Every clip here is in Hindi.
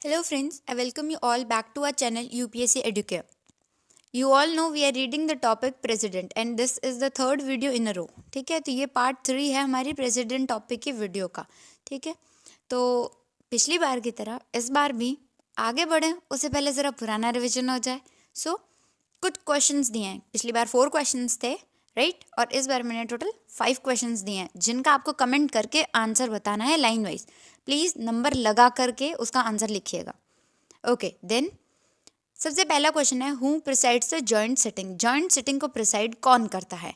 Hello friends, I welcome you all back to our channel UPSC Educare. You all know we are reading the topic President and this is the third video in a row. ठीक है, तो ये पार्ट 3 है हमारी प्रेसिडेंट टॉपिक की वीडियो का. ठीक है, तो पिछली बार की तरह इस बार भी आगे बढ़ें उससे पहले ज़रा पुराना रिविजन हो जाए. सो कुछ क्वेश्चंस दिए हैं. पिछली बार 4 क्वेश्चंस थे राइट और इस बार मैंने टोटल 5 क्वेश्चंस दिए हैं जिनका आपको कमेंट करके आंसर बताना है लाइन वाइज. प्लीज़ नंबर लगा करके उसका आंसर लिखिएगा. ओके देन सबसे पहला क्वेश्चन है who presides the joint sitting. Joint sitting को प्रिसाइड कौन करता है?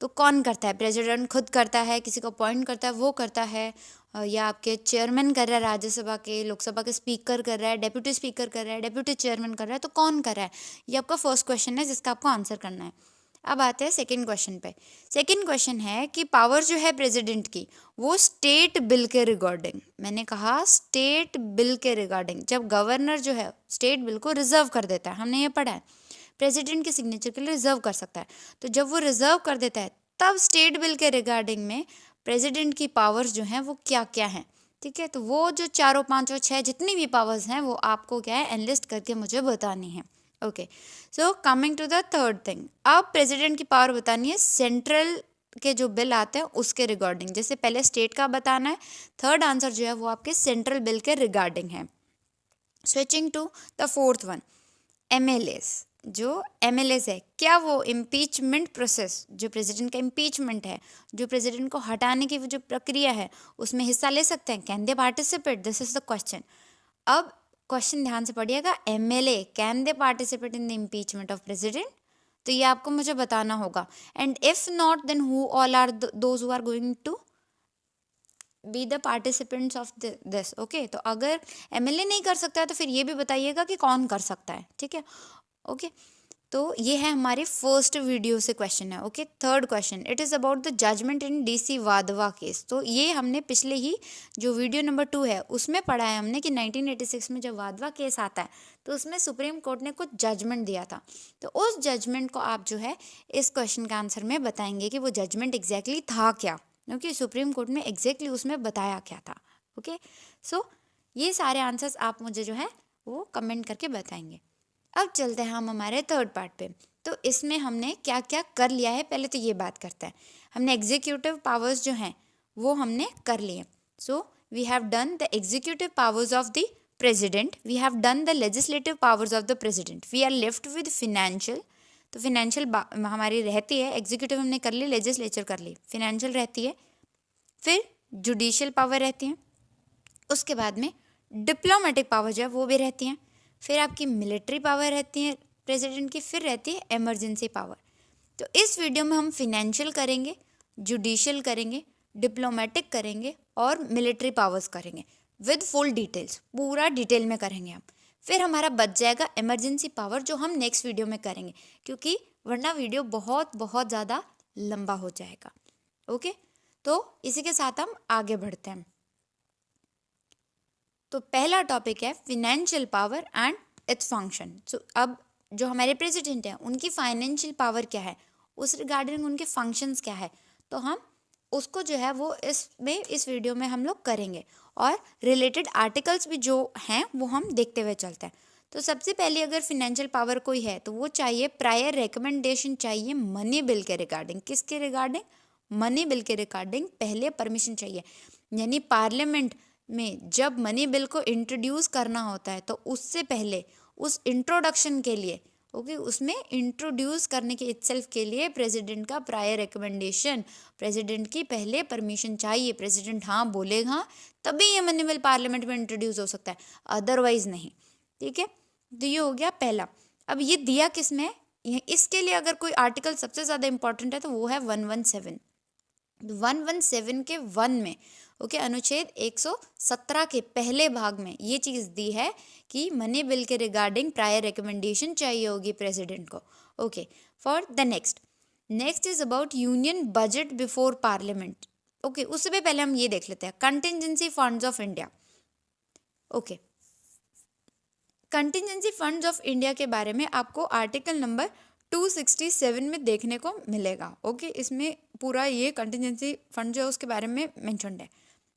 तो कौन करता है? प्रेसिडेंट खुद करता है, किसी को अपॉइंट करता है वो करता है, या आपके चेयरमैन कर रहा है, राज्यसभा के, लोकसभा के स्पीकर कर रहा है, डेप्यूटी स्पीकर कर रहा है, डेप्यूटी चेयरमैन कर रहा है, तो कौन कर रहा है? ये आपका फर्स्ट क्वेश्चन है जिसका आपको आंसर करना है. अब आते हैं सेकंड क्वेश्चन पे. सेकंड क्वेश्चन है कि पावर जो है प्रेसिडेंट की वो स्टेट बिल के रिगार्डिंग. मैंने कहा स्टेट बिल के रिगार्डिंग. जब गवर्नर जो है स्टेट बिल को रिजर्व कर देता है, हमने ये पढ़ा है, प्रेसिडेंट के सिग्नेचर के लिए रिजर्व कर सकता है. तो जब वो रिजर्व कर देता है तब स्टेट बिल के रिगार्डिंग में प्रेसिडेंट की पावर्स जो हैं वो क्या क्या हैं. ठीक है, तो वो जो 4, 5 और 6 जितनी भी पावर्स हैं वो आपको क्या है एनलिस्ट करके मुझे बतानी है. Okay, so coming to the third thing. अब प्रेसिडेंट की पावर बतानी है सेंट्रल के जो बिल आते हैं उसके रिगार्डिंग. जैसे पहले स्टेट का बताना है, थर्ड आंसर जो है वो आपके सेंट्रल बिल के रिगार्डिंग है. Switching to the fourth one, MLAs. जो एमएलएस है क्या वो इम्पीचमेंट प्रोसेस, जो प्रेसिडेंट का इम्पीचमेंट है, जो प्रेसिडेंट को हटाने की जो प्रक्रिया है उसमें हिस्सा ले सकते हैं? Can they participate? This is the question. अब क्वेश्चन ध्यान से पढ़िएगा. MLA can they participate in the impeachment of president? तो ये आपको मुझे बताना होगा. And if not then who all are those who are going to be the participants of this. Okay, तो अगर एमएलए नहीं कर सकता है तो फिर ये भी बताइएगा कि कौन कर सकता है. ठीक है, ओके, तो ये है हमारे फर्स्ट वीडियो से क्वेश्चन है. Okay, third question, it is about the judgement in DC Wadhwa case. तो ये हमने पिछले ही जो वीडियो नंबर 2 है उसमें पढ़ा है हमने कि 1986 में जब वाधवा केस आता है तो उसमें सुप्रीम कोर्ट ने कुछ जजमेंट दिया था. तो उस जजमेंट को आप जो है इस क्वेश्चन का आंसर में बताएंगे कि वो जजमेंट एग्जैक्टली था क्या, क्योंकि सुप्रीम कोर्ट में एग्जैक्टली उसमें बताया क्या था. ओके, सो ये सारे आंसर्स आप मुझे जो है वो कमेंट करके बताएंगे. अब चलते हैं हम हमारे थर्ड पार्ट पे. तो इसमें हमने क्या क्या कर लिया है पहले तो ये बात करते हैं. हमने एग्जीक्यूटिव पावर्स जो हैं वो हमने कर लिए. So we have done the executive powers of the president, we have done the legislative powers of the president, we are left with financial. तो फिनेंशियल हमारी रहती है, एग्जीक्यूटिव हमने कर ली, लेजिस्लेचर कर ली, फिनेंशियल रहती है, फिर जुडिशियल पावर रहती है, उसके बाद में डिप्लोमेटिक पावर जो है वो भी रहती हैं, फिर आपकी मिलिट्री पावर रहती है प्रेसिडेंट की, फिर रहती है इमरजेंसी पावर. तो इस वीडियो में हम फिनेंशियल करेंगे, जुडिशियल करेंगे, डिप्लोमेटिक करेंगे और मिलिट्री पावर्स करेंगे विद फुल डिटेल्स, पूरा डिटेल में करेंगे हम. फिर हमारा बच जाएगा इमरजेंसी पावर जो हम नेक्स्ट वीडियो में करेंगे, क्योंकि वरना वीडियो बहुत बहुत ज़्यादा लंबा हो जाएगा. ओके, तो इसी के साथ हम आगे बढ़ते हैं. तो पहला टॉपिक है financial power and its function. So अब जो हमारे प्रेसिडेंट हैं उनकी फाइनेंशियल पावर क्या है, उस रिगार्डिंग उनके फंक्शंस क्या है, तो हम उसको जो है वो इस वीडियो में हम लोग करेंगे. और रिलेटेड आर्टिकल्स भी जो हैं वो हम देखते हुए चलते हैं. तो सबसे पहले अगर फिनेंशियल पावर कोई है तो वो चाहिए प्रायर रिकमेंडेशन चाहिए मनी बिल के रिगार्डिंग. किसके रिगार्डिंग? मनी बिल के रिगार्डिंग पहले परमिशन चाहिए. यानी पार्लियामेंट में जब मनी बिल को इंट्रोड्यूस करना होता है तो उससे पहले उस इंट्रोडक्शन के लिए, ओके, उसमें इंट्रोड्यूस करने के इटसेल्फ के लिए प्रेसिडेंट का प्रायर रिकमेंडेशन, प्रेसिडेंट की पहले परमिशन चाहिए. प्रेसिडेंट हाँ बोलेगा तभी ये मनी बिल पार्लियामेंट में इंट्रोड्यूस हो सकता है, अदरवाइज नहीं. ठीक है, तो ये हो गया पहला. अब ये दिया किस में? इसके लिए अगर कोई आर्टिकल सबसे ज़्यादा इंपॉर्टेंट है तो वो है 117. 117 के 1 में, ओके, अनुच्छेद 117 के पहले भाग में ये चीज़ दी है कि मनी बिल के रिगार्डिंग प्रायर रिकमेंडेशन चाहिए होगी प्रेसिडेंट को. Okay, for the next is about union budget before parliament. Okay, उससे पहले हम ये देख लेते हैं contingency funds of India. Okay, contingency funds of India के बारे में आपको आर्टिकल नंबर 267 में देखने को मिलेगा. ओके, इसमें पूरा ये कंटिजेंसी फंड जो है उसके बारे में मेंशन्ड है.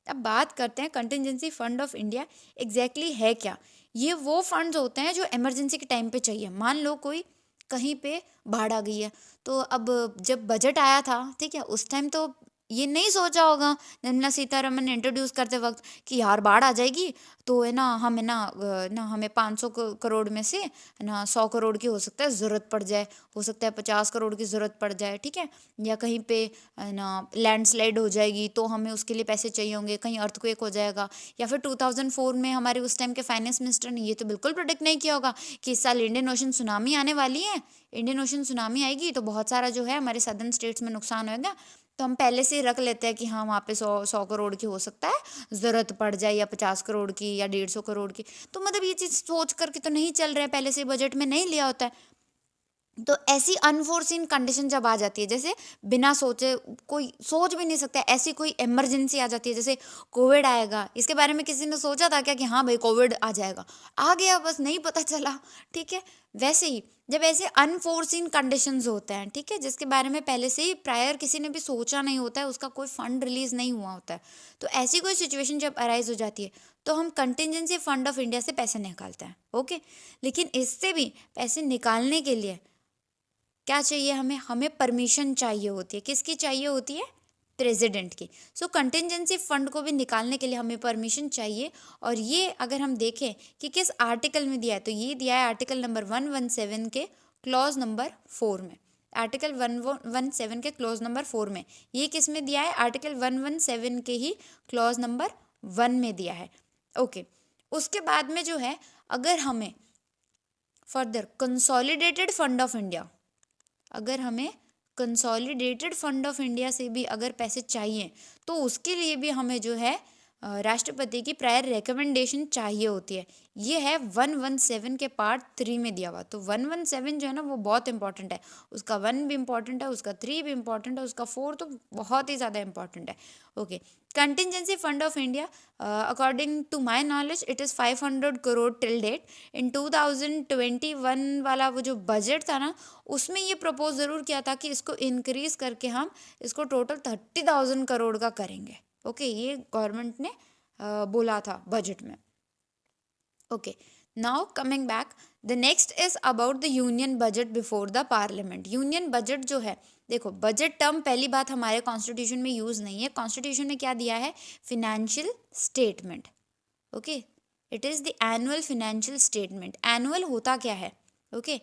अब बात करते हैं contingency fund of India exactly है क्या. ये वो फंड्स होते हैं जो इमरजेंसी के टाइम पे चाहिए। मान लो कोई कहीं पे बाढ़ आ गई है, तो अब जब बजट आया था, ठीक है, उस टाइम तो ये नहीं सोचा होगा निर्मला सीतारमन ने इंट्रोड्यूस करते वक्त कि यार बाढ़ आ जाएगी, तो है ना हम है ना हमें 500 करोड़ में से है ना 100 करोड़ की हो सकता है ज़रूरत पड़ जाए, हो सकता है 50 करोड़ की ज़रूरत पड़ जाए, ठीक है, या कहीं पे है ना लैंडस्लाइड हो जाएगी तो हमें उसके लिए पैसे चाहिए होंगे, कहीं अर्थक्वेक हो जाएगा, या फिर 2004 में हमारे उस टाइम के फाइनेंस मिनिस्टर ने ये तो बिल्कुल प्रोडिक्ट नहीं किया होगा कि इस साल इंडियन ओशन सुनामी आने वाली है, इंडियन ओशन सुनामी आएगी तो बहुत सारा जो है हमारे सदर्न स्टेट्स में नुकसान होगा, तो हम पहले से ही रख लेते हैं कि हाँ वहाँ पे 100 करोड़ की हो सकता है ज़रूरत पड़ जाए, या 50 करोड़ की, या 150 करोड़ की। तो मतलब ये चीज़ सोच करके तो नहीं चल रहा है, पहले से बजट में नहीं लिया होता है। तो ऐसी अनफोर्सीन कंडीशन जब आ जाती है, जैसे बिना सोचे कोई सोच भी नहीं सकता, ऐसी कोई इमरजेंसी आ जाती है, जैसे कोविड आएगा, इसके बारे में किसी ने सोचा था क्या कि हाँ भाई कोविड आ जाएगा, आ गया, बस नहीं पता चला, ठीक है। वैसे ही जब ऐसे अनफोर्सीन कंडीशंस होते हैं, ठीक है, जिसके बारे में पहले से ही प्रायर किसी ने भी सोचा नहीं होता है, उसका कोई फंड रिलीज नहीं हुआ होता है, तो ऐसी कोई सिचुएशन जब अराइज हो जाती है तो हम कंटिजेंसी फंड ऑफ इंडिया से पैसे निकालते हैं, ओके। लेकिन इससे भी पैसे निकालने के लिए क्या चाहिए, हमें परमिशन चाहिए होती है। किसकी चाहिए होती है? प्रेसिडेंट की। सो कंटिजेंसी फंड को भी निकालने के लिए हमें परमिशन चाहिए, और ये अगर हम देखें कि किस आर्टिकल में दिया है, तो ये दिया है आर्टिकल नंबर 117 के क्लॉज नंबर 4 में। आर्टिकल 117 के क्लॉज नंबर 4 में ये किस में दिया है? आर्टिकल 117 के ही क्लॉज नंबर 1 में दिया है, ओके। उसके बाद में जो है, अगर हमें further consolidated fund of India, अगर हमें कंसोलिडेटेड फंड ऑफ इंडिया से भी अगर पैसे चाहिए, तो उसके लिए भी हमें जो है राष्ट्रपति की प्रायर रिकमेंडेशन चाहिए होती है। ये है 117 के पार्ट 3 में दिया हुआ। तो 117 जो है ना वो बहुत इंपॉर्टेंट है, उसका 1 भी इंपॉर्टेंट है, उसका 3 भी इंपॉर्टेंट है, उसका 4 तो बहुत ही ज़्यादा इंपॉर्टेंट है, okay. Contingency fund of India, according to my knowledge it is 500 crore till date. In 2021 वाला वो जो बजट था ना, उसमें ये प्रपोज ज़रूर किया था कि इसको इंक्रीज़ करके हम इसको टोटल 30,000 करोड़ का करेंगे, ओके। ये गवर्नमेंट ने बोला था बजट में, okay. Now coming back, the next is about the union budget before the parliament. Union budget जो है, देखो बजट टर्म पहली बात हमारे कॉन्स्टिट्यूशन में यूज़ नहीं है। कॉन्स्टिट्यूशन ने क्या दिया है? Financial statement, okay. It is the annual financial statement. Annual होता क्या है? ओके,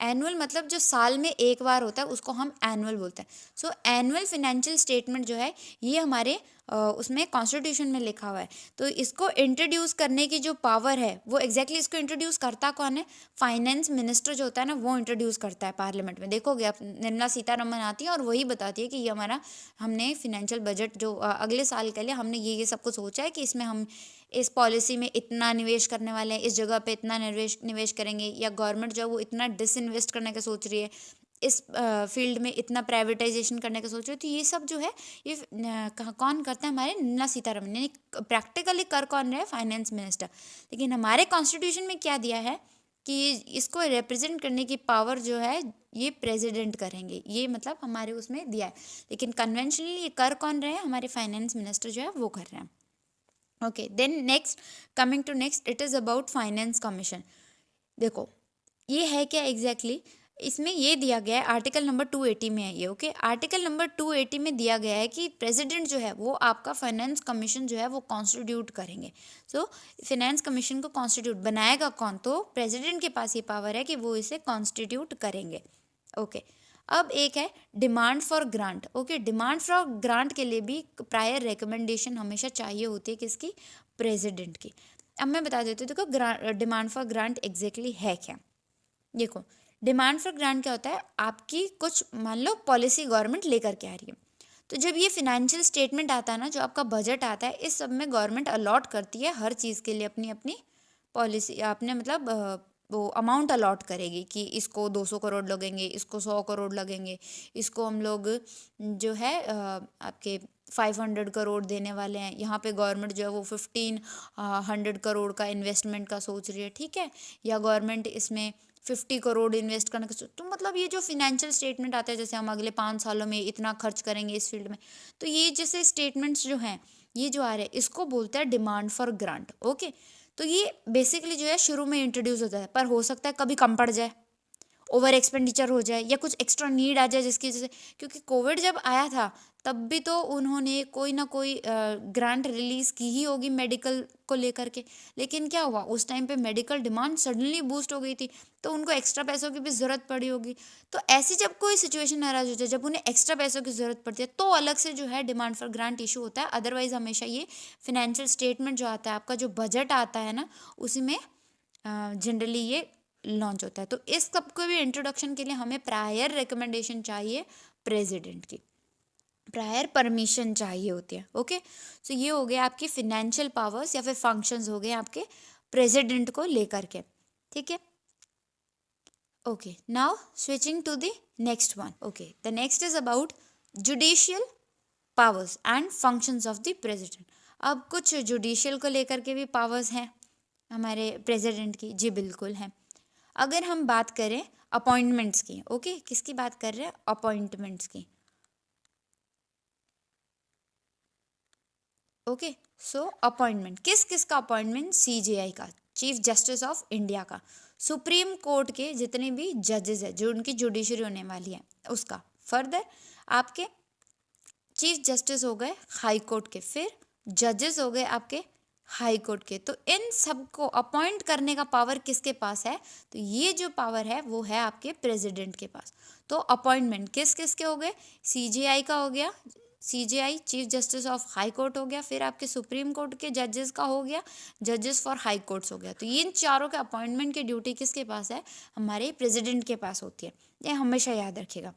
एनुअल मतलब जो साल में एक बार होता है उसको हम एनुअल बोलते हैं। सो एनुअल फिनेंशियल स्टेटमेंट जो है ये हमारे उसमें कॉन्स्टिट्यूशन में लिखा हुआ है। तो इसको इंट्रोड्यूस करने की जो पावर है वो एग्जैक्टली इसको इंट्रोड्यूस करता कौन है? फाइनेंस मिनिस्टर जो होता है ना, वो इंट्रोड्यूस करता है पार्लियामेंट में। देखोगे आप, निर्मला सीतारमन आती है और वही बताती है कि ये हमारा, हमने फिनेंशियल बजट जो अगले साल के लिए हमने ये सब कुछ सोचा है कि इसमें हम इस पॉलिसी में इतना निवेश करने वाले हैं, इस जगह पे इतना निवेश करेंगे, या गवर्नमेंट जो है वो इतना डिसइन्वेस्ट करने का सोच रही है, इस फील्ड में इतना प्राइवेटाइजेशन करने का सोच रही है। तो ये सब जो है ये कौन करता है? हमारे निर्मला सीतारमन। यानी प्रैक्टिकली कर कौन रहे? Finance minister. लेकिन हमारे कॉन्स्टिट्यूशन में क्या दिया है कि इसको रिप्रेजेंट करने की पावर जो है ये प्रेसिडेंट करेंगे, ये मतलब हमारे उसमें दिया है। लेकिन कन्वेंशनली ये कर कौन रहे हैं? हमारे फाइनेंस मिनिस्टर जो है वो कर रहे हैं, okay. Then next, coming to next, it is about finance commission. देखो ये है क्या एग्जैक्टली इसमें ये दिया गया है, आर्टिकल नंबर 280 में है ये, ओके। आर्टिकल नंबर 280 में दिया गया है कि प्रेसिडेंट जो है वो आपका फाइनेंस कमीशन जो है वो कॉन्स्टिट्यूट करेंगे। सो फाइनेंस कमीशन को कॉन्स्टिट्यूट बनाएगा कौन? तो प्रेसिडेंट के पास ये पावर है कि वो इसे कॉन्स्टिट्यूट करेंगे, ओके। अब एक है demand for grant, okay. Demand for grant के लिए भी प्रायर रिकमेंडेशन हमेशा चाहिए होती है, किसकी? प्रेसिडेंट की। अब मैं बता देती हूँ, देखो डिमांड फॉर ग्रांट एग्जैक्टली है क्या। देखो डिमांड फॉर ग्रांट क्या होता है? आपकी कुछ मान लो पॉलिसी गवर्नमेंट लेकर के आ रही है, तो जब ये फिनेंशियल स्टेटमेंट आता है ना, जो आपका बजट आता है, इस सब में गवर्नमेंट अलॉट करती है हर चीज़ के लिए अपनी अपनी पॉलिसी, अपने मतलब वो अमाउंट अलॉट करेगी कि इसको 200 करोड़ लगेंगे, इसको 100 करोड़ लगेंगे, इसको हम लोग जो है आपके 500 करोड़ देने वाले हैं। यहाँ पे गवर्नमेंट जो है वो 1500 करोड़ का इन्वेस्टमेंट का सोच रही है, ठीक है, या गवर्नमेंट इसमें 50 करोड़ इन्वेस्ट करने का तो मतलब ये जो फिनेंशियल स्टेटमेंट आता है, जैसे हम अगले 5 सालों में इतना खर्च करेंगे इस फील्ड में, तो ये जैसे स्टेटमेंट्स जो हैं ये जो आ रहे हैं इसको बोलते हैं डिमांड फॉर ग्रांट, ओके। तो ये बेसिकली जो है शुरू में इंट्रोड्यूस होता है, पर हो सकता है कभी कम पड़ जाए, ओवर एक्सपेंडिचर हो जाए या कुछ एक्स्ट्रा नीड आ जाए जिसकी वजह से, क्योंकि कोविड जब आया था तब भी तो उन्होंने कोई ना कोई ग्रांट रिलीज़ की ही होगी मेडिकल को लेकर के, लेकिन क्या हुआ उस टाइम पे मेडिकल डिमांड सडनली बूस्ट हो गई थी, तो उनको एक्स्ट्रा पैसों की भी ज़रूरत पड़ी होगी। तो ऐसी जब कोई सिचुएशन अराइज होती है जब उन्हें एक्स्ट्रा पैसों की ज़रूरत पड़ती है तो अलग से जो है डिमांड फॉर ग्रांट इशू होता है। अदरवाइज हमेशा ये फिनेंशियल स्टेटमेंट जो आता है, आपका जो बजट आता है ना, उसी में जनरली ये लॉन्च होता है। तो इस सब को भी इंट्रोडक्शन के लिए हमें प्रायर रिकमेंडेशन चाहिए प्रेसिडेंट की, प्रायर परमिशन चाहिए होती है। ओके, सो ये हो गए आपकी फिनेंशियल पावर्स या फिर फंक्शंस हो गए आपके प्रेसिडेंट को लेकर के, ठीक है। Okay, now switching to the next one. Okay, the next is about judicial powers and functions of the president. अब कुछ जुडिशियल को लेकर के भी पावर्स हैं हमारे प्रेसिडेंट की, जी बिल्कुल हैं। अगर हम बात करें अपॉइंटमेंट्स की, ओके, किसकी बात कर रहे हैं, अपॉइंटमेंट्स की। ओके, सो अपॉइंटमेंट किस किस का अपॉइंटमेंट, सीजेआई का, चीफ जस्टिस ऑफ इंडिया का, सुप्रीम कोर्ट के जितने भी जजेस हैं जो उनकी जुडिशरी होने वाली है उसका, फर्दर आपके चीफ जस्टिस हो गए हाई कोर्ट के, फिर जजेस हो गए आपके हाई कोर्ट के। तो इन सबको अपॉइंट करने का पावर किसके पास है, तो ये जो पावर है वो है आपके प्रेसिडेंट के पास। तो अपॉइंटमेंट किस किस के हो गए, सीजेआई का हो गया, CJI chief justice of high court हो गया, फिर आपके सुप्रीम कोर्ट के जजेस का हो गया, जजेस फॉर हाई कोर्ट्स हो गया। तो इन चारों के अपॉइंटमेंट की ड्यूटी किसके पास है, हमारे प्रेसिडेंट के पास होती है, ये हमेशा याद रखिएगा।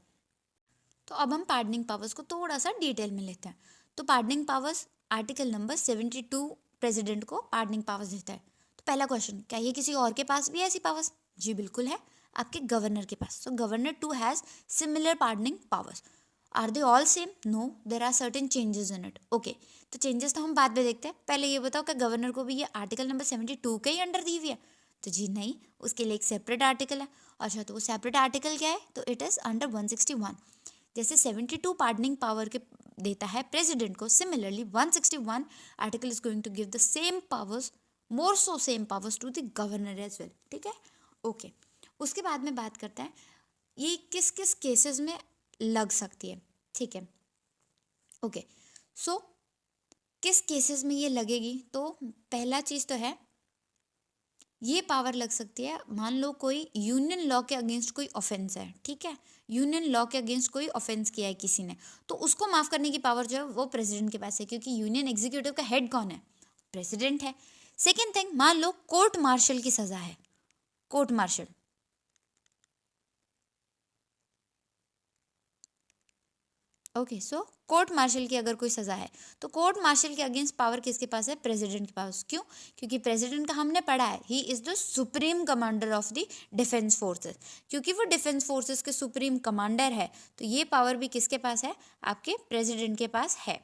तो अब हम पार्डनिंग पावर्स को थोड़ा सा डिटेल में लेते हैं। तो pardoning powers article number 72 president को पार्डनिंग पावर्स देता है। तो पहला क्वेश्चन, क्या ये किसी और के पास भी है ऐसी पावर्स, जी बिल्कुल है, आपके गवर्नर के पास। So governor too has similar pardoning powers. Are they all same, no, there are certain changes in it. Okay, तो चेंजेस तो हम बाद में देखते हैं, पहले ये बताओ क्या गवर्नर को भी ये आर्टिकल नंबर 72 के ही अंडर दी हुई है, तो जी नहीं, उसके लिए एक सेपरेट आर्टिकल है। अच्छा, तो वो सेपरेट आर्टिकल क्या है, तो इट इज़ अंडर 161। जैसे 72 पार्डनिंग पावर के देता है प्रेसिडेंट को, similarly 161 article is going to give the same powers, more so same powers to the governor as well, ठीक है। ओके, उसके बाद में बात करते हैं ये किस किस केसेस में लग सकती है, ठीक है। ओके, सो किस केसेस में ये लगेगी, तो पहला चीज़ तो है ये पावर लग सकती है, मान लो कोई यूनियन लॉ के अगेंस्ट कोई ऑफेंस है, ठीक है, यूनियन लॉ के अगेंस्ट कोई ऑफेंस किया है किसी ने, तो उसको माफ़ करने की पावर जो है वो प्रेसिडेंट के पास है, क्योंकि यूनियन एग्जीक्यूटिव का हेड कौन है, प्रेसिडेंट है। सेकेंड थिंग, मान लो कोर्ट मार्शल की सज़ा है, कोर्ट मार्शल, ओके, सो कोर्ट मार्शल की अगर कोई सज़ा है तो कोर्ट मार्शल के अगेंस्ट पावर किसके पास है, प्रेसिडेंट के पास। क्यों, क्योंकि प्रेसिडेंट का हमने पढ़ा है he is the supreme commander of the defence forces, क्योंकि वो डिफेंस फोर्सेस के सुप्रीम कमांडर है, तो ये पावर भी किसके पास है, आपके प्रेसिडेंट के पास है।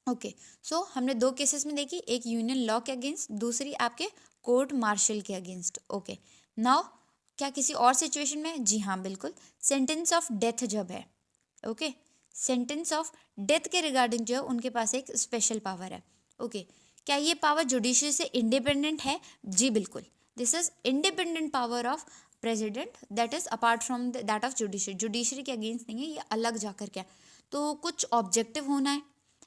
ओके, सो हमने दो केसेस में देखी, एक यूनियन लॉ के अगेंस्ट, दूसरी आपके कोर्ट मार्शल के अगेंस्ट। ओके, नाउ क्या किसी और सिचुएशन में, जी हाँ बिल्कुल, सेंटेंस ऑफ डेथ जब है, ओके, सेंटेंस ऑफ डेथ के रिगार्डिंग जो है उनके पास एक स्पेशल पावर है। ओके, क्या ये पावर जुडिशरी से इंडिपेंडेंट है, जी बिल्कुल, this is independent power of president, that is apart from that of judiciary, judiciary के अगेंस्ट नहीं है, ये अलग जाकर क्या, तो कुछ ऑब्जेक्टिव होना है।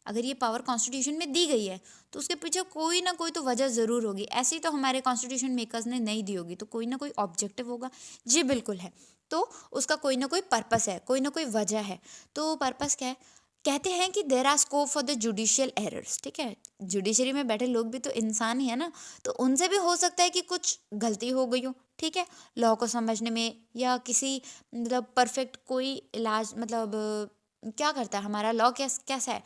अगर ये पावर कॉन्स्टिट्यूशन में दी गई है तो उसके पीछे कोई ना कोई तो वजह ज़रूर होगी, ऐसी तो हमारे कॉन्स्टिट्यूशन मेकर्स ने नहीं दी होगी, तो कोई ना कोई ऑब्जेक्टिव होगा, जी बिल्कुल है। तो उसका कोई ना कोई पर्पस है, कोई ना कोई वजह है। तो पर्पस क्या है, कहते हैं कि there are scope for the judicial errors, ठीक है, जुडिशरी में बैठे लोग भी तो इंसान ही है ना, तो उनसे भी हो सकता है कि कुछ गलती हो गई हो, ठीक है, लॉ को समझने में, या किसी मतलब परफेक्ट कोई इलाज, मतलब क्या करता है हमारा लॉ, कैसा है,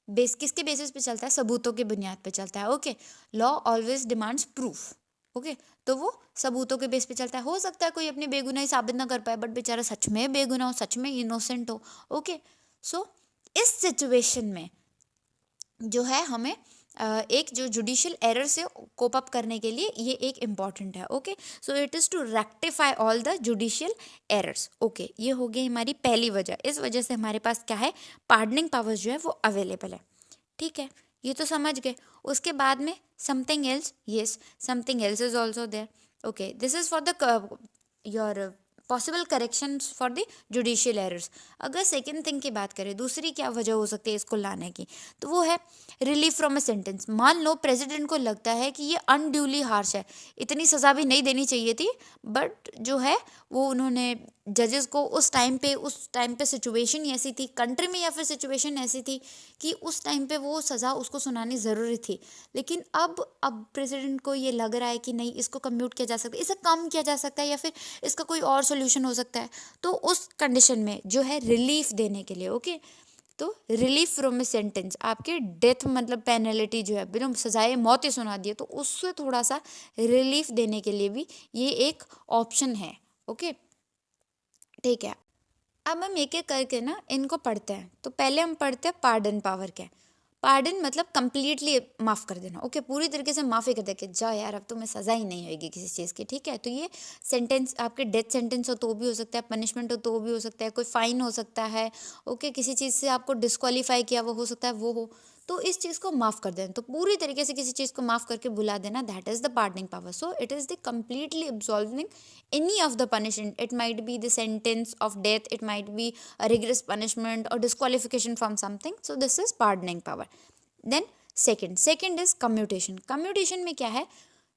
किसके बेसिस पे चलता है, सबूतों के बुनियाद पे चलता है। Okay, law always demands proof, okay, तो वो सबूतों के बेस पे चलता है। हो सकता है कोई अपनी बेगुनाही साबित ना कर पाए, बट बेचारा सच में बेगुनाह हो, सच में इनोसेंट हो। ओके, सो इस सिचुएशन में जो है हमें एक जो जुडिशियल एरर से कोप अप करने के लिए ये एक इम्पॉर्टेंट है। Okay, so it is to rectify all the judicial errors. Okay, ये हो गई हमारी पहली वजह, इस वजह से हमारे पास क्या है, पार्डनिंग पावर्स जो है वो अवेलेबल है, ठीक है। ये तो समझ गए। उसके बाद में something else, yes something else is also there. Okay, this is for the your possible corrections for the judicial errors. अगर सेकेंड थिंग की बात करें, दूसरी क्या वजह हो सकती है इसको लाने की, तो वो है रिलीफ फ्रॉम अ सेंटेंस। मान लो प्रेसिडेंट को लगता है कि ये अनड्यूली हार्श है, इतनी सज़ा भी नहीं देनी चाहिए थी, बट जो है वो उन्होंने जजेस को उस टाइम पे सिचुएशन ऐसी थी कंट्री में, या फिर सिचुएशन ऐसी थी कि उस टाइम पे वो सज़ा उसको सुनानी ज़रूरी थी। लेकिन अब प्रेसिडेंट को ये लग रहा है कि नहीं, इसको कम्यूट किया जा सकता है, इसे कम किया जा सकता है, या फिर इसका कोई और सोल्यूशन हो सकता है। तो उस कंडीशन में जो है रिलीफ देने के लिए, ओके, तो रिलीफ फ्रॉम ए सेंटेंस, आपके डेथ मतलब पेनल्टी जो है बिना सजाए मौत ही सुना दी है, तो उससे थोड़ा सा रिलीफ देने के लिए भी ये एक ऑप्शन है। ओके, ठीक है। अब हम एक एक करके ना इनको पढ़ते हैं। तो पहले हम पढ़ते हैं पार्डन पावर क्या है। पार्डन मतलब कंप्लीटली माफ़ कर देना। ओके, पूरी तरीके से माफ़ी कर दे कि जा यार, अब तुम्हें सज़ा ही नहीं होगी किसी चीज़ की, ठीक है। तो ये सेंटेंस आपके डेथ सेंटेंस हो तो भी हो सकता है, पनिशमेंट हो तो भी हो सकता है, कोई फाइन हो सकता है, ओके, किसी चीज़ से आपको डिस्क्वालीफाई किया वो हो सकता है, वो हो, तो इस चीज़ को माफ़ कर देना। तो पूरी तरीके से किसी चीज़ को माफ़ करके बुला देना, that is the pardoning power. So it is the completely absolving any of the punishment. It might be the sentence of death, it might be a rigorous punishment or disqualification from something. So this is pardoning power. Then second is commutation. Commutation में क्या है,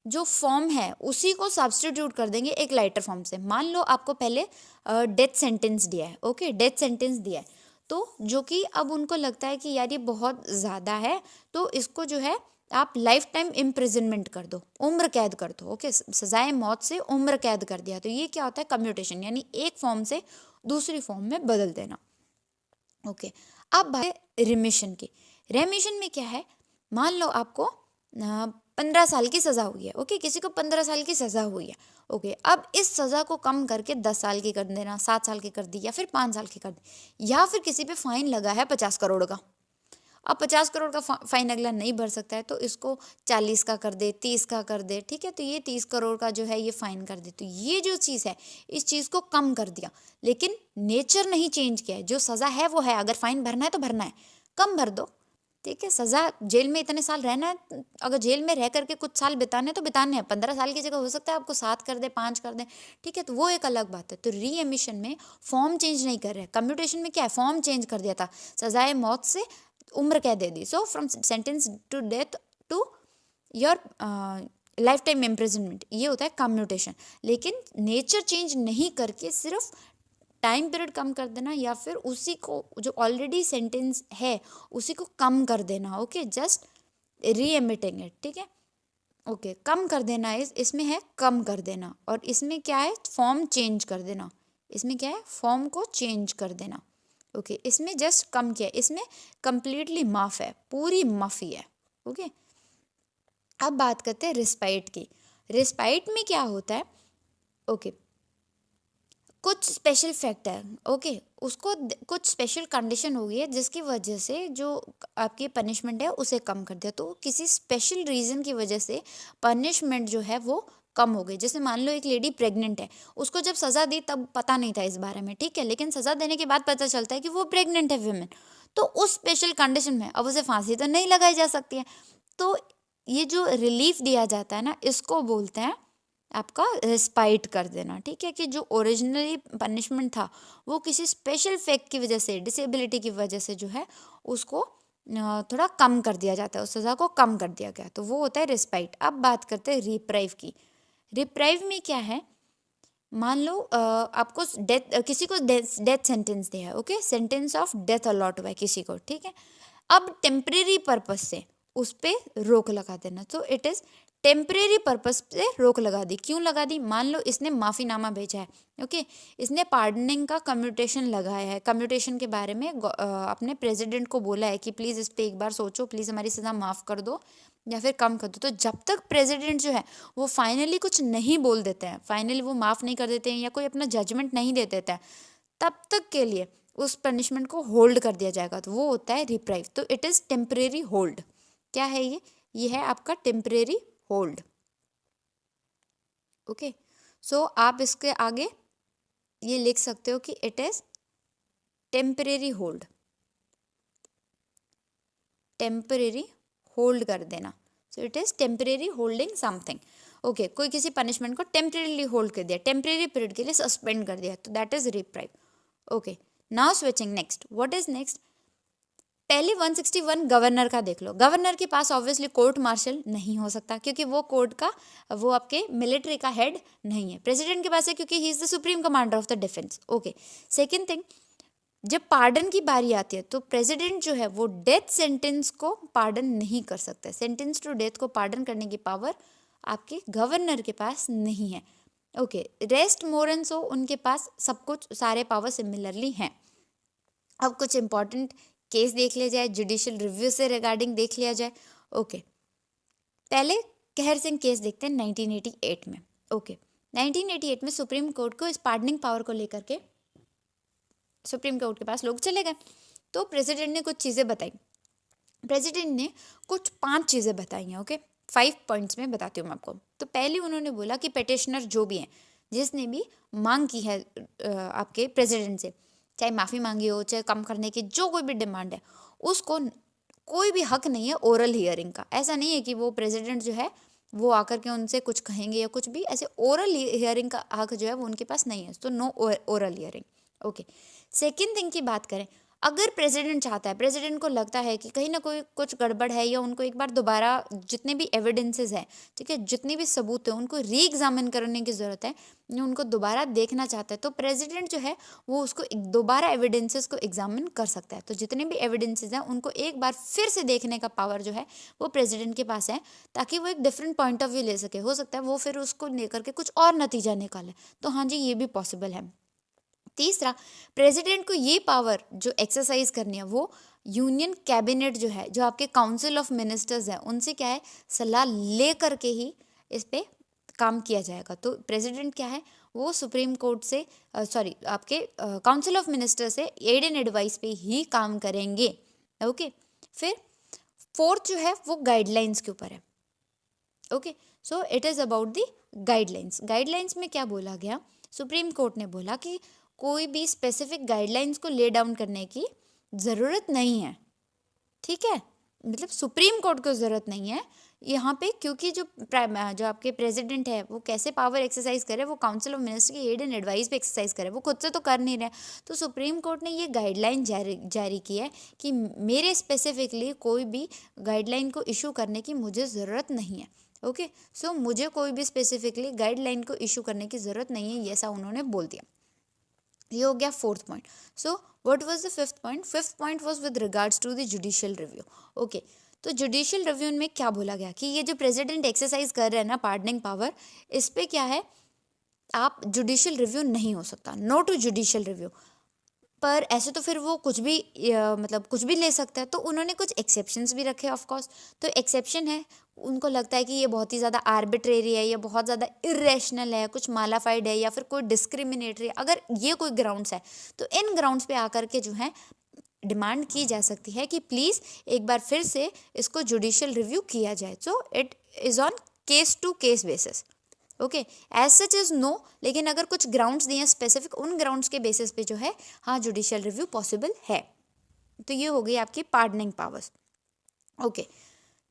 जो फॉर्म है उसी को सब्सटीट्यूट कर देंगे एक लाइटर फॉर्म से। मान लो आपको पहले डेथ सेंटेंस दिया है, ओके, डेथ सेंटेंस दिया है, तो जो कि अब उनको लगता है कि यार ये बहुत ज़्यादा है, तो इसको जो है आप लाइफ टाइम इम्प्रिजनमेंट कर दो, उम्र कैद कर दो। ओके, सजाए मौत से उम्र कैद कर दिया, तो ये क्या होता है, कम्यूटेशन, यानी एक फॉर्म से दूसरी फॉर्म में बदल देना। ओके, अब बात है रिमिशन की। रेमिशन में क्या है, मान लो आपको 15 साल की सज़ा हुई है, ओके, किसी को 15 साल की सज़ा हुई है, ओके, अब इस सज़ा को कम करके 10 साल की कर देना, 7 साल की कर दी, या फिर 5 साल की कर दी, या फिर किसी पे फाइन लगा है 50 करोड़ का। अब 50 करोड़ का फाइन अगला नहीं भर सकता है, तो इसको 40 का कर दे, 30 का कर दे, ठीक है। तो ये 30 करोड़ का जो है ये फाइन कर दे। तो ये जो चीज़ है, इस चीज़ को कम कर दिया, लेकिन नेचर नहीं चेंज किया है। जो सज़ा है वो है, अगर फाइन भरना है तो भरना है, कम भर दो, ठीक है। सज़ा जेल में इतने साल रहना है, अगर जेल में रह करके कुछ साल बिताने तो बिताने हैं, 15 साल की जगह हो सकता है आपको 7 कर दे, 5 कर दे, ठीक है, तो वो एक अलग बात है। तो री एमिशन में फॉर्म चेंज नहीं कर रहे, कम्यूटेशन में क्या है, फॉर्म चेंज कर दिया था, सजाए मौत से उम्र कैद दे दी। So from sentence to death to your life time imprisonment, ये होता है कम्यूटेशन। लेकिन नेचर चेंज नहीं करके सिर्फ टाइम पीरियड कम कर देना, या फिर उसी को जो ऑलरेडी सेंटेंस है उसी को कम कर देना, ओके, जस्ट री एमिटिंग इट, ठीक है। ओके, कम कर देना इसमें है कम कर देना, और इसमें क्या है, फॉर्म चेंज कर देना। इसमें क्या है, फॉर्म को चेंज कर देना, ओके, इसमें जस्ट कम किया, इसमें कंप्लीटली माफ़ है, पूरी माफ़ी है, ओके। अब बात करते हैं रिस्पाइट की। रिस्पाइट में क्या होता है, ओके, कुछ स्पेशल फैक्टर, ओके, उसको कुछ स्पेशल कंडीशन हो गई है जिसकी वजह से जो आपकी पनिशमेंट है उसे कम कर दिया। तो किसी स्पेशल रीज़न की वजह से पनिशमेंट जो है वो कम हो गई। जैसे मान लो एक लेडी प्रेग्नेंट है, उसको जब सज़ा दी तब पता नहीं था इस बारे में, ठीक है, लेकिन सज़ा देने के बाद पता चलता है कि वो प्रेग्नेंट है विमेन, तो उस स्पेशल कंडीशन में अब उसे फांसी तो नहीं लगाई जा सकती है। तो ये जो रिलीफ दिया जाता है ना, इसको बोलते हैं आपका रिस्पाइट कर देना, ठीक है, कि जो ओरिजिनली पनिशमेंट था वो किसी स्पेशल फैक्ट की वजह से, डिसेबिलिटी की वजह से जो है उसको थोड़ा कम कर दिया जाता है, उस सज़ा को कम कर दिया गया, तो वो होता है रिस्पाइट। अब बात करते हैं रिप्राइव की। रिप्राइव में क्या है, मान लो आपको किसी को डेथ सेंटेंस दिया है, okay, sentence of death allot हुआ है किसी को, ठीक है। अब टेम्परेरी पर्पस से उस पर रोक लगा देना। तो इट इज़ टेम्परेरी पर्पस से रोक लगा दी। क्यों लगा दी, मान लो इसने माफ़ीनामा भेजा है, ओके, इसने पार्डनिंग का कम्यूटेशन लगाया है, कम्यूटेशन के बारे में अपने प्रेसिडेंट को बोला है कि प्लीज़ इस पर एक बार सोचो, प्लीज़ हमारी सज़ा माफ़ कर दो या फिर कम कर दो। तो जब तक प्रेसिडेंट जो है वो फाइनली कुछ नहीं बोल देते हैं, फाइनली वो माफ़ नहीं कर देते हैं या कोई अपना जजमेंट नहीं दे देते हैं, तब तक के लिए उस पनिशमेंट को होल्ड कर दिया जाएगा। तो वो होता है रिप्राइव। तो इट इज़ टेम्परेरी होल्ड। क्या है ये है आपका टेम्परेरी होल्ड, ओके। सो आप इसके आगे ये लिख सकते हो कि it is temporary hold, temporary hold कर देना, so it is temporary holding something. Okay, कोई किसी पनिशमेंट को टेम्परेरीली होल्ड कर दिया, टेम्परेरी पीरियड के लिए सस्पेंड कर दिया, तो that is reprieve. Okay, now switching next, what is next? पहले 161 गवर्नर का देख लो। गवर्नर के पास ऑब्वियसली कोर्ट मार्शल नहीं हो सकता क्योंकि वो कोर्ट का, वो आपके मिलिट्री का हेड नहीं है। प्रेसिडेंट के पास है क्योंकि he is the supreme commander of the defence. Okay, second thing, जब पार्डन की बारी आती है तो प्रेसिडेंट जो है वो डेथ सेंटेंस को पार्डन नहीं कर सकता। सेंटेंस टू डेथ को पार्डन करने की पावर आपके गवर्नर के पास नहीं है। Okay, rest more and so उनके पास सब कुछ, सारे पावर सिमिलरली हैं। अब कुछ इंपॉर्टेंट केस देख लिया जाए, जुडिशियल रिव्यू से रिगार्डिंग देख लिया जाए। ओके, पहले कहर सिंह केस देखते हैं 1988 में। ओके, 1988 में सुप्रीम कोर्ट को इस पार्डनिंग पावर को लेकर के सुप्रीम कोर्ट के पास लोग चले गए, तो प्रेसिडेंट ने कुछ चीज़ें बताई। प्रेसिडेंट ने कुछ 5 चीज़ें बताई हैं। ओके, 5 पॉइंट्स में बताती हूँ मैं आपको। तो पहले उन्होंने बोला कि पेटिशनर जो भी हैं, जिसने भी मांग की है आपके प्रेसिडेंट से, चाहे माफ़ी मांगी हो, चाहे कम करने की जो कोई भी डिमांड है, उसको कोई भी हक नहीं है ओरल हियरिंग का। ऐसा नहीं है कि वो प्रेसिडेंट जो है वो आकर के उनसे कुछ कहेंगे या कुछ भी, ऐसे ओरल हियरिंग का हक जो है वो उनके पास नहीं है, तो no oral hearing. Okay, second thing की बात करें, अगर प्रेसिडेंट चाहता है, प्रेसिडेंट को लगता है कि कहीं ना कोई कुछ गड़बड़ है या उनको एक बार दोबारा जितने भी एविडेंसेस हैं, ठीक है, जितने भी सबूत हैं, उनको री एग्जामिन करने की ज़रूरत है, उनको दोबारा देखना चाहता है, तो प्रेसिडेंट जो है वो उसको दोबारा एविडेंसेस को एग्जामिन कर सकता है। तो जितने भी एविडेंसेस हैं उनको एक बार फिर से देखने का पावर जो है वो प्रेसिडेंट के पास है, ताकि वो एक डिफरेंट पॉइंट ऑफ व्यू ले सके। हो सकता है वो फिर उसको लेकर के कुछ और नतीजा निकाले, तो हाँ जी, ये भी पॉसिबल है। तीसरा, प्रेसिडेंट को ये पावर जो एक्सरसाइज करनी है वो यूनियन कैबिनेट जो है, जो आपके काउंसिल ऑफ मिनिस्टर्स हैं, उनसे क्या है, सलाह ले करके ही इस पे काम किया जाएगा। तो प्रेसिडेंट क्या है, वो सुप्रीम कोर्ट से आपके काउंसिल ऑफ मिनिस्टर से एड एंड एडवाइस पे ही काम करेंगे। ओके, फिर फोर्थ जो है वो गाइडलाइंस के ऊपर है। Okay, so it is about the guidelines. Guidelines में क्या बोला गया, सुप्रीम कोर्ट ने बोला कि कोई भी स्पेसिफिक गाइडलाइंस को ले डाउन करने की ज़रूरत नहीं है, ठीक है, मतलब सुप्रीम कोर्ट को ज़रूरत नहीं है यहाँ पे, क्योंकि जो आपके प्रेसिडेंट है वो कैसे पावर एक्सरसाइज करे, वो काउंसिल ऑफ मिनिस्टर की एड एंड एडवाइस पे एक्सरसाइज करे, वो खुद से तो कर नहीं रहे। तो सुप्रीम कोर्ट ने ये गाइडलाइन जारी की है कि मेरे स्पेसिफिकली कोई भी गाइडलाइन को इशू करने की मुझे ज़रूरत नहीं है। ओके, सो मुझे कोई भी स्पेसिफिकली गाइडलाइन को इशू करने की ज़रूरत नहीं है, ऐसा उन्होंने बोल दिया। ये हो गया fourth point. So what was the fifth point? Fifth point was with regards to the judicial review. Okay, तो जुडिशियल रिव्यू में क्या बोला गया कि ये जो प्रेसिडेंट एक्सरसाइज कर रहे हैं ना पार्डनिंग पावर, इस पे क्या है, आप जुडिशियल रिव्यू नहीं हो सकता, नो टू जुडिशियल रिव्यू। पर ऐसे तो फिर वो कुछ भी मतलब कुछ भी ले सकता है, तो उन्होंने कुछ एक्सेप्शंस भी रखे ऑफ कोर्स। तो एक्सेप्शन है, उनको लगता है कि ये बहुत ही ज़्यादा आर्बिट्रेरी है, या बहुत ज़्यादा इरेशनल है, कुछ मालाफाइड है, या फिर कोई डिस्क्रिमिनेटरी, अगर ये कोई ग्राउंड्स है तो इन ग्राउंड्स पे आकर के जो है डिमांड की जा सकती है कि प्लीज़ एक बार फिर से इसको जुडिशियल रिव्यू किया जाए। So it is on case to case basis. Okay, as such is no, लेकिन अगर कुछ ग्राउंड्स दिए स्पेसिफिक, उन ग्राउंड्स के बेसिस पे जो है हाँ जुडिशियल रिव्यू पॉसिबल है। तो ये हो गई आपकी pardoning powers. Okay,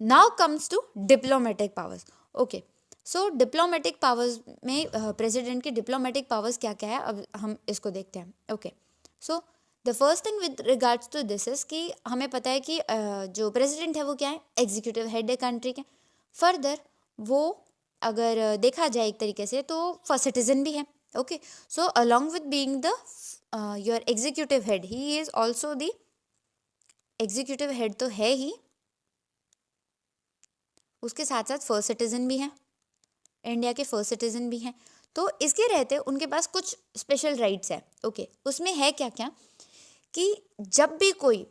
now comes to diplomatic powers. Okay, so diplomatic powers में प्रेसिडेंट के डिप्लोमेटिक पावर्स क्या क्या है, अब हम इसको देखते हैं। Okay, so the first thing with regards to this is कि हमें पता है कि जो प्रेसिडेंट है वो क्या है, एग्जीक्यूटिव हेड है कंट्री के। फर्दर वो अगर देखा जाए एक तरीके से तो फर्स्ट सिटीजन भी है। Okay, so along with being the your executive head, he is also the executive head तो है ही, उसके साथ साथ फर्स्ट सिटीजन भी है, इंडिया के फर्स्ट सिटीजन भी हैं। तो इसके रहते उनके पास कुछ स्पेशल राइट्स है। ओके, उसमें है क्या क्या कि जब भी कोई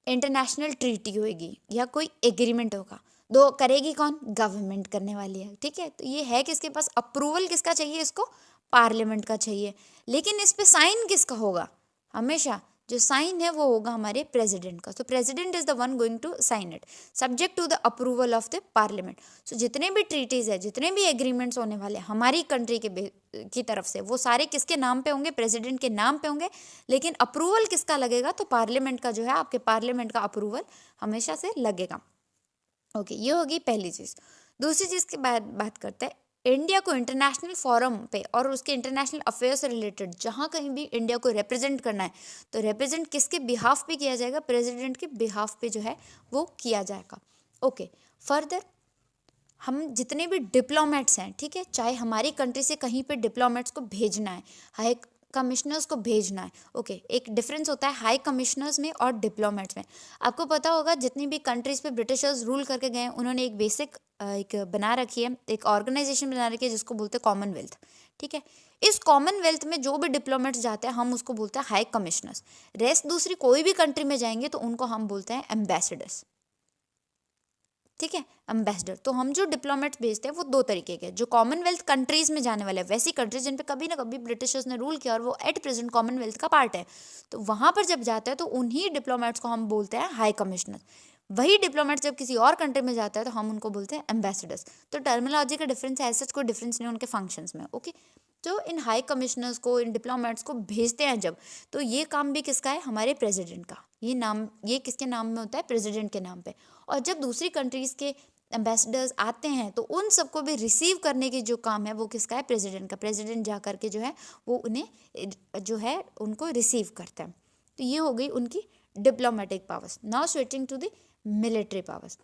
इंटरनेशनल ट्रीटी होगी या कोई एग्रीमेंट होगा, दो करेगी कौन, गवर्नमेंट करने वाली है, ठीक है। तो ये है किसके पास, अप्रूवल किसका चाहिए, इसको पार्लियामेंट का चाहिए। लेकिन इस पे साइन किसका होगा, हमेशा जो साइन है वो होगा हमारे प्रेसिडेंट का। तो president is the one going to sign it subject to the approval of the parliament. So जितने भी ट्रीटीज है, जितने भी एग्रीमेंट्स होने वाले हमारी कंट्री की तरफ से, वो सारे किसके नाम पे होंगे, प्रेसिडेंट के नाम पे होंगे। लेकिन अप्रूवल किसका लगेगा, तो पार्लियामेंट का जो है, आपके पार्लियामेंट का अप्रूवल हमेशा से लगेगा। ओके, ये होगी पहली चीज़। दूसरी चीज़ की बात करते हैं, इंडिया को इंटरनेशनल फोरम पे और उसके इंटरनेशनल अफेयर से रिलेटेड जहाँ कहीं भी इंडिया को रिप्रेजेंट करना है, तो रिप्रेजेंट किसके बिहाफ पे किया जाएगा? प्रेसिडेंट के बिहाफ पे जो है वो किया जाएगा। ओके, फर्दर हम जितने भी डिप्लोमेट्स हैं, ठीक है, चाहे हमारी कंट्री से कहीं पे डिप्लोमेट्स को भेजना है, हाई कमिश्नर्स को भेजना है, ओके, एक डिफरेंस होता है हाई कमिश्नर्स में और डिप्लोमेट्स में। आपको पता होगा जितनी भी कंट्रीज पे ब्रिटिशर्स रूल करके गए हैं, उन्होंने एक बेसिक एक बना रखी है, एक ऑर्गेनाइजेशन बना रखी है जिसको बोलते हैं कॉमनवेल्थ, ठीक है। इस कॉमनवेल्थ में जो भी डिप्लोमेट्स जाते हैं हम उसको बोलते हैं हाई कमिश्नर्स। रेस्ट दूसरी कोई भी कंट्री में जाएंगे तो उनको हम बोलते हैं एम्बेसडर्स, ठीक है, एम्बेसडर। तो हम जो डिप्लोमेट्स भेजते हैं वो दो तरीके के, जो कॉमनवेल्थ कंट्रीज में जाने वाले हैं, वैसी कंट्रीज जिन पे कभी ना कभी ब्रिटिशर्स ने रूल किया और वो एट प्रेजेंट कॉमनवेल्थ का पार्ट है, तो वहाँ पर जब जाता है तो उन्हीं डिप्लोमेट्स को हम बोलते हैं हाई कमिश्नर। वही डिप्लोमेट जब किसी और कंट्री में जाता है तो हम उनको बोलते हैं एम्बेसडर्स। तो टर्मिनोलॉजी का डिफरेंस है, ऐसा कोई डिफरेंस नहीं उनके फंक्शंस में, ओके। तो इन हाई कमिश्नर्स को, इन डिप्लोमेट्स को भेजते हैं जब, तो ये काम भी किसका है? हमारे प्रेसिडेंट का। ये नाम, ये किसके नाम में होता है? प्रेसिडेंट के नाम पे। और जब दूसरी कंट्रीज के एम्बेसडर्स आते हैं तो उन सबको भी रिसीव करने की जो काम है वो किसका है? प्रेसिडेंट का। प्रेसिडेंट जा करके जो है वो उन्हें जो है उनको रिसीव करता है। तो ये हो गई उनकी diplomatic powers. Now switching to the military powers.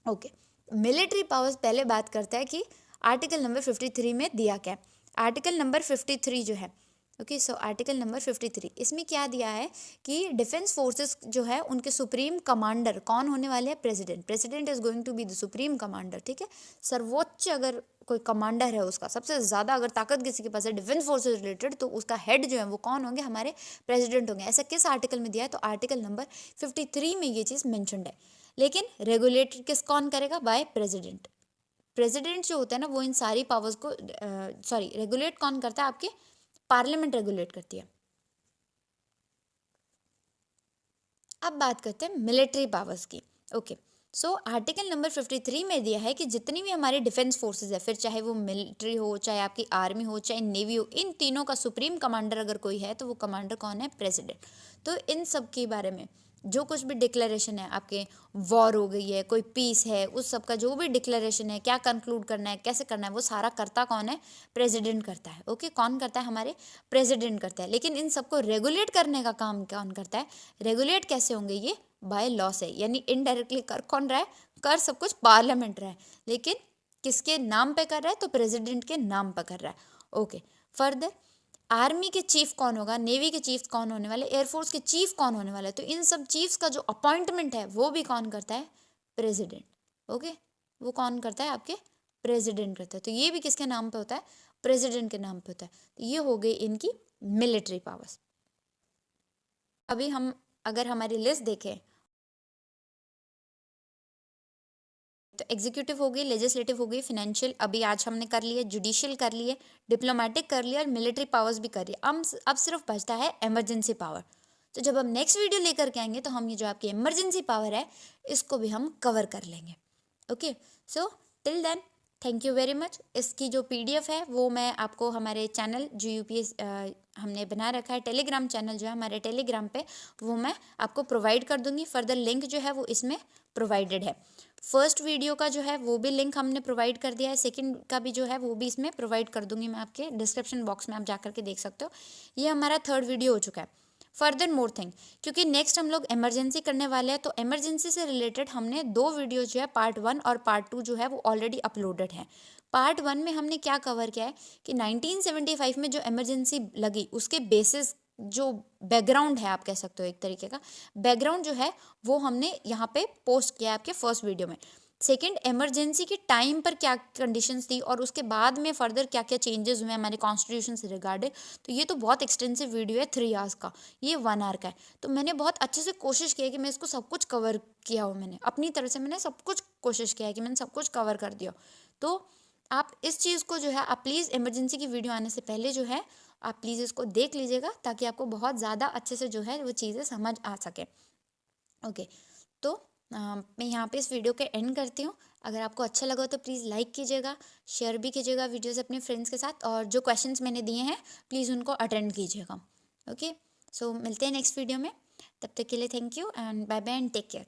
Okay, military powers पहले बात करता है कि आर्टिकल नंबर 53 में दिया क्या है। आर्टिकल नंबर 53 जो है, ओके, सो आर्टिकल नंबर 53 इसमें क्या दिया है कि डिफेंस फोर्सेस जो है उनके सुप्रीम कमांडर कौन होने वाले हैं? President. President is going to be the supreme commander, ठीक है। सर्वोच्च अगर कोई कमांडर है, उसका सबसे ज़्यादा अगर ताकत किसी के पास है डिफेंस फोर्सेस रिलेटेड, तो उसका हेड जो है वो कौन होंगे? हमारे प्रेसिडेंट होंगे। ऐसा किस आर्टिकल में दिया है? तो आर्टिकल नंबर 53 में ये चीज़ मैंशनड है। लेकिन रेगुलेट किस कौन करेगा? By president. प्रेसिडेंट जो होता है ना वो इन सारी पावर्स को रेगुलेट कौन करता है? आपके पार्लियामेंट रेगुलेट करती है। अब बात करते हैं मिलिट्री पावर्स की। ओके, सो आर्टिकल नंबर 53 में दिया है कि जितनी भी हमारी डिफेंस फोर्सेस है, फिर चाहे वो मिलिट्री हो, चाहे आपकी आर्मी हो, चाहे नेवी हो, इन तीनों का सुप्रीम कमांडर अगर कोई है तो वो कमांडर कौन है? प्रेसिडेंट। तो इन सब के बारे में जो कुछ भी डिक्लेरेशन है, आपके वॉर हो गई है, कोई पीस है, उस सब का जो भी डिक्लेरेशन है, क्या कंक्लूड करना है, कैसे करना है, वो सारा करता कौन है? प्रेसिडेंट करता है। ओके, कौन करता है? हमारे प्रेसिडेंट करता है। लेकिन इन सबको रेगुलेट करने का काम कौन करता है? रेगुलेट कैसे होंगे ये? बाय लॉ से। यानी इनडायरेक्टली कर कौन रहा है? कर सब कुछ पार्लियामेंट रहा है, लेकिन किसके नाम पे कर रहा है? तो प्रेसिडेंट के नाम पे कर रहा है। ओके, फर्दर आर्मी के चीफ कौन होगा? नेवी के चीफ कौन होने वाले? एयरफोर्स के चीफ कौन होने वाले? तो इन सब चीफ्स का जो अपॉइंटमेंट है वो भी कौन करता है? प्रेसिडेंट। ओके, वो कौन करता है? आपके प्रेसिडेंट करता है। तो ये भी किसके नाम पे होता है? प्रेसिडेंट के नाम पे होता है। तो ये हो गई इनकी मिलिट्री पावर्स। अभी हम अगर हमारी लिस्ट देखें तो एग्जीक्यूटिव हो गई, लेजिस्लेटिव हो गई, फाइनेंशियल अभी आज हमने कर लिए, जुडिशियल कर लिए, डिप्लोमेटिक कर लिया और मिलिट्री पावर्स भी कर लिया। अब सिर्फ बचता है इमरजेंसी पावर। तो जब हम नेक्स्ट वीडियो लेकर के आएंगे तो हम ये जो आपकी इमरजेंसी पावर है इसको भी हम कवर कर लेंगे। Okay, so till then thank you very much. इसकी जो PDF है वो मैं आपको हमारे चैनल जो UPS हमने बना रखा है, टेलीग्राम चैनल जो है हमारे टेलीग्राम पे, वो मैं आपको प्रोवाइड कर दूंगी। फर्दर लिंक जो है वो इसमें प्रोवाइडेड है। फर्स्ट वीडियो का जो है वो भी लिंक हमने प्रोवाइड कर दिया है, सेकंड का भी जो है वो भी इसमें प्रोवाइड कर दूंगी मैं आपके डिस्क्रिप्शन बॉक्स में, आप जा करके देख सकते हो। ये हमारा थर्ड वीडियो हो चुका है। फर्दर मोर थिंग, क्योंकि नेक्स्ट हम लोग इमरजेंसी करने वाले हैं, तो इमरजेंसी से रिलेटेड हमने 2 वीडियो जो है पार्ट 1 और पार्ट 2 जो है वो ऑलरेडी अपलोडेड है। पार्ट 1 में हमने क्या कवर किया है कि 1975 में जो इमरजेंसी लगी उसके बेसिस, जो बैकग्राउंड है आप कह सकते हो एक तरीके का बैकग्राउंड जो है वो हमने यहाँ पे पोस्ट किया है आपके फर्स्ट वीडियो में। सेकंड, इमरजेंसी के टाइम पर क्या कंडीशंस थी और उसके बाद में फर्दर क्या क्या चेंजेस हुए हमारे कॉन्स्टिट्यूशन से रिगार्डेड। तो ये तो बहुत एक्सटेंसिव वीडियो है, 3 आवर्स का, ये 1 आवर का है। तो मैंने बहुत अच्छे से कोशिश की है कि मैं इसको सब कुछ कवर किया हो, मैंने अपनी तरफ से मैंने सब कुछ कोशिश किया है कि मैंने सब कुछ कवर कर दिया। तो आप इस चीज़ को जो है आप प्लीज़ इमरजेंसी की वीडियो आने से पहले जो है आप प्लीज़ इसको देख लीजिएगा, ताकि आपको बहुत ज़्यादा अच्छे से जो है वो चीज़ें समझ आ सके। ओके, तो मैं यहाँ पे इस वीडियो के एंड करती हूँ। अगर आपको अच्छा लगा तो प्लीज़ लाइक कीजिएगा, शेयर भी कीजिएगा वीडियोस अपने फ्रेंड्स के साथ, और जो क्वेश्चंस मैंने दिए हैं प्लीज़ उनको अटेंड कीजिएगा। ओके, सो मिलते हैं नेक्स्ट वीडियो में, तब तक के लिए thank you and bye bye and take care.